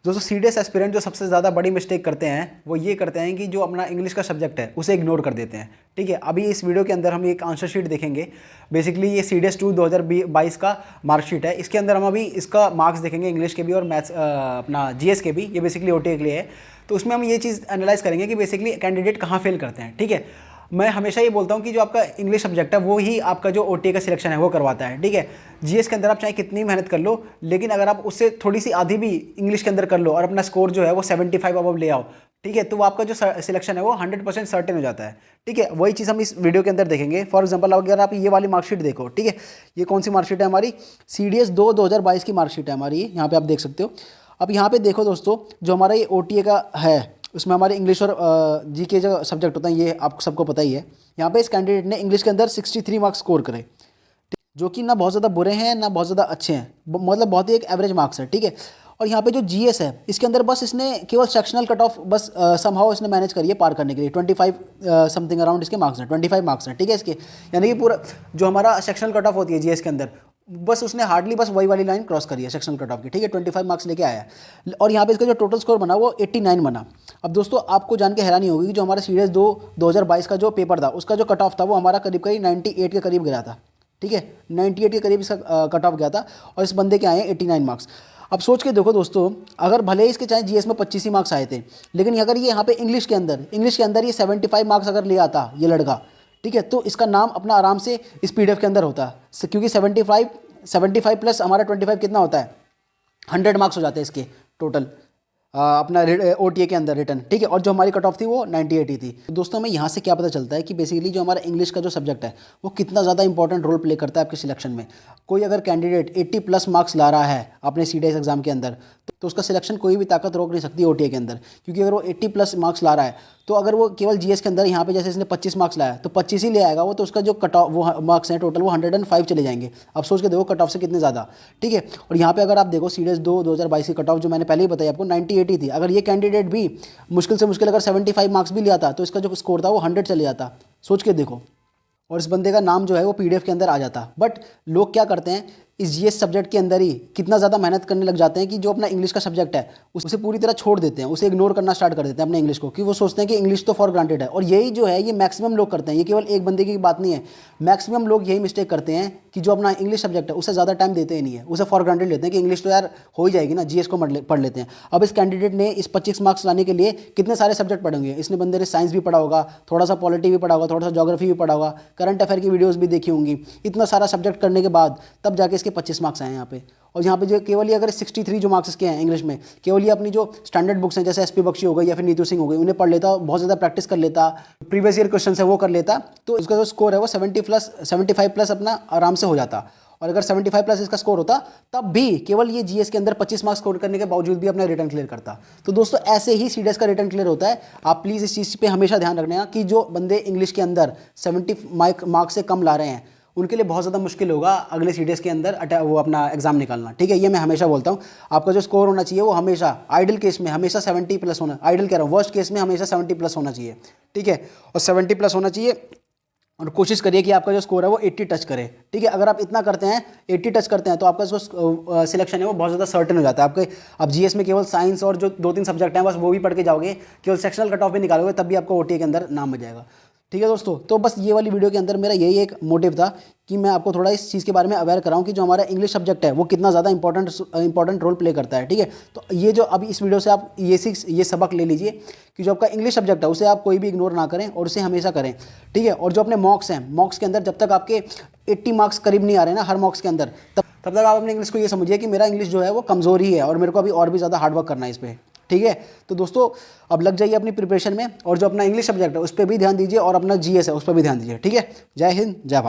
दोस्तों CDS aspirant जो सबसे ज़्यादा बड़ी मिस्टेक करते हैं वो ये करते हैं कि जो अपना इंग्लिश का सब्जेक्ट है उसे इग्नोर कर देते हैं। ठीक है, अभी इस वीडियो के अंदर हम एक आंसर शीट देखेंगे। बेसिकली ये सीडीएस 2 2022 का मार्कशीट है। इसके अंदर हम अभी इसका मार्क्स देखेंगे, इंग्लिश के भी और मैथ्स अपना जीएस के भी। ये बेसिकली ओटीए के लिए है, तो उसमें हम ये चीज़ एनालाइज करेंगे कि बेसिकली कैंडिडेट कहाँ फेल करते हैं। ठीक है, मैं हमेशा ये बोलता हूँ कि जो आपका इंग्लिश सब्जेक्ट है वो ही आपका जो ओटीए का सिलेक्शन है वो करवाता है। ठीक है, जीएस के अंदर आप चाहे कितनी मेहनत कर लो, लेकिन अगर आप उससे थोड़ी सी आधी भी इंग्लिश के अंदर कर लो और अपना स्कोर जो है वो 75 अबव ले आओ, ठीक है, तो वो आपका जो सिलेक्शन है वो 100% सर्टेन हो जाता है। ठीक है, वही चीज़ हम इस वीडियो के अंदर देखेंगे। फॉर एग्जांपल अगर आप ये वाली मार्कशीट देखो, ठीक है, ये कौन सी मार्कशीट है हमारी, सीडीएस 2 2022 की मार्कशीट है हमारी। यहाँ पे आप देख सकते हो। अब यहाँ पे देखो दोस्तों, जो हमारा ये ओटीए का है उसमें हमारे इंग्लिश और जीके जो सब्जेक्ट होता है ये आपको सबको पता ही है। यहाँ पे इस कैंडिडेट ने इंग्लिश के अंदर 63 मार्क्स स्कोर करे, जो कि ना बहुत ज़्यादा बुरे हैं ना बहुत ज़्यादा अच्छे हैं, मतलब बहुत ही एक एवरेज मार्क्स है। ठीक है, और यहाँ पे जो जीएस है इसके अंदर बस इसने केवल सेक्शनल कट ऑफ बस समहाउ इसने मैनेज करी है पार करने के लिए। 25 समथिंग अराउंड इसके मार्क्स हैं, 25 मार्क्स हैं। ठीक है, इसके यानी कि पूरा जो हमारा सेक्शनल कट ऑफ होती है जीएस के अंदर, बस उसने हार्डली बस वही वाली लाइन क्रॉस करी है सेक्शनल कट ऑफ की। ठीक है, 25 मार्क्स लेके आया है और यहाँ पे इसका जो टोटल स्कोर बना वो 89 बना। अब दोस्तों आपको जान के हैरानी होगी कि जो हमारा सीडीएस 2 2022 का जो पेपर था उसका जो कट ऑफ था वो हमारा करीब 98 के करीब गया था। ठीक है, 98 के करीब इसका कट ऑफ गया था और इस बंदे के आए हैं 89 मार्क्स। अब सोच के देखो दोस्तों, अगर भले ही इसके चाहे जीएस में 25 ही मार्क्स आए थे, लेकिन अगर ये यहाँ पे इंग्लिश के अंदर ये 75 मार्क्स अगर ले आता ये लड़का, ठीक है, तो इसका नाम अपना आराम से इस पीडीएफ के अंदर होता, क्योंकि 75 प्लस हमारा 25 कितना होता है, 100 मार्क्स हो जाते हैं इसके टोटल अपना ओटीए के अंदर रिटर्न। ठीक है, और जो हमारी कट ऑफ थी वो 98 ही थी। तो दोस्तों हमें यहाँ से क्या पता चलता है कि बेसिकली जो हमारा इंग्लिश का जो सब्जेक्ट है वो कितना ज़्यादा इंपॉर्टेंट रोल प्ले करता है आपके सिलेक्शन में। कोई अगर कैंडिडेट 80 प्लस मार्क्स ला रहा है अपने सीडीएस एग्जाम के अंदर, तो उसका सिलेक्शन कोई भी ताकत रोक नहीं सकती ओटीए के अंदर, क्योंकि अगर वो 80 प्लस मार्क्स ला रहा है तो अगर वो केवल जीएस के अंदर यहाँ पे जैसे इसने 25 मार्क्स लाया तो 25 ही ले आएगा वो, तो उसका जो कट ऑफ वो मार्क्स हैं टोटल वो 105 चले जाएंगे। अब सोच के देखो कट ऑफ से कितने ज़्यादा। ठीक है, और यहाँ पे अगर आप देखो सीडीएस 2 2022 की कट ऑफ जो मैंने पहले ही बताई आपको 98 ही थी। अगर ये कैंडिडेट भी मुश्किल से मुश्किल अगर 75 मार्क्स भी लिया था तो इसका जो स्कोर था वो 100 चले जाता। सोच के देखो, और इस बंदे का नाम जो है वो पीडीएफ के अंदर आ जाता। बट लोग क्या करते हैं, इस जीएस सब्जेक्ट के अंदर ही कितना ज़्यादा मेहनत करने लग जाते हैं कि जो अपना इंग्लिश का सब्जेक्ट है उसे पूरी तरह छोड़ देते हैं, उसे इग्नोर करना स्टार्ट कर देते हैं अपने इंग्लिश को, कि वो सोचते हैं कि इंग्लिश तो फॉर ग्रांटेड है। और यही जो है ये मैक्सिमम लोग करते हैं, ये केवल एक बंदे की बात नहीं है, मैक्सिमम लोग यही मिस्टेक करते हैं कि जो अपना इंग्लिश सब्जेक्ट है उसे ज़्यादा टाइम देते ही नहीं है, उसे फॉर ग्रांटेड लेते हैं कि इंग्लिश तो यार हो ही जाएगी ना, जीएस को पढ़ लेते हैं। अब इस कैंडिडेट ने इस 25 मार्क्स लाने के लिए कितने सारे सब्जेक्ट पढ़े होंगे। इसने बंदे ने साइंस भी पढ़ा होगा, थोड़ा सा पॉलिटी भी पढ़ा होगा, थोड़ा सा ज्योग्राफी भी पढ़ा होगा, करंट अफेयर की वीडियोज़ भी देखी होंगी। इतना सारा सब्जेक्ट करने के बाद तब जाके इसके 25 मार्क्स आए यहाँ पे। और यहाँ पे जो केवल ही अगर 63 जो मार्क्स इसके हैं इंग्लिश में, केवल ये अपनी जो स्टैंडर्ड बुक्स हैं जैसे एसपी बख्शी हो गई या फिर नीतू सिंह हो गई उन्हें पढ़ लेता, बहुत ज़्यादा प्रैक्टिस कर लेता, प्रीवियस ईयर क्वेश्चन है वो कर लेता, तो इसका जो स्कोर है वो 75 प्लस अपना आराम से हो जाता। और अगर 75 प्लस इसका स्कोर होता तब भी केवल ये जीएस के अंदर 25 मार्क्स स्कोर करने के बावजूद भी अपना रिटर्न क्लियर करता। तो दोस्तों ऐसे ही सीडीएस का रिटर्न क्लियर होता है। आप प्लीज़ इस चीज़ पे हमेशा ध्यान रखना कि जो बंदे इंग्लिश के अंदर 70 मार्क्स से कम ला रहे हैं उनके लिए बहुत ज़्यादा मुश्किल होगा अगले सीडीएस के अंदर वो अपना एग्जाम निकालना। ठीक है, ये मैं हमेशा बोलता हूँ। आपका जो स्कोर होना चाहिए वो हमेशा आइडल केस में हमेशा 70 प्लस होना, आइडल कह रहा हूँ, वर्स्ट केस में हमेशा 70 प्लस होना चाहिए। ठीक है, और 70 प्लस होना चाहिए और कोशिश करिए कि आपका जो स्कोर है वो 80 टच करे। ठीक है, अगर आप इतना करते हैं 80 टच करते हैं तो आपका जो सिलेक्शन है वो बहुत ज़्यादा सर्टेन हो जाता है आपके। अब जीएस में केवल साइंस और जो 2-3 सब्जेक्ट हैं बस वो भी पढ़ के जाओगे, केवल सेक्शनल कट ऑफ भी निकालोगे तब भी आपको ओटीए के अंदर नाम मिल जाएगा। ठीक है दोस्तों, तो बस ये वाली वीडियो के अंदर मेरा यही एक मोटिव था कि मैं आपको थोड़ा इस चीज़ के बारे में अवेयर कराऊं कि जो हमारा इंग्लिश सब्जेक्ट है वो कितना ज़्यादा इंपॉर्टेंट रोल प्ले करता है। ठीक है, तो ये जो अभी इस वीडियो से आप ये सबक ले लीजिए कि जो आपका इंग्लिश सब्जेक्ट है उसे आप कोई भी इग्नोर ना करें और उसे हमेशा करें। ठीक है, और जो अपने मॉक्स हैं, मॉक्स के अंदर जब तक आपके 80 मार्क्स करीब नहीं आ रहे ना हर मॉक्स के अंदर, तब तक आप अपने इंग्लिश को ये समझिए कि मेरा इंग्लिश जो है वो कमज़ोर ही है और मेरे को अभी और भी ज़्यादा हार्डवर्क करना है इस पर। ठीक है, तो दोस्तों अब लग जाइए अपनी प्रिपरेशन में और जो अपना इंग्लिश सब्जेक्ट है उस पर भी ध्यान दीजिए और अपना जीएस है उस पर भी ध्यान दीजिए। ठीक है, जय हिंद जय भारत।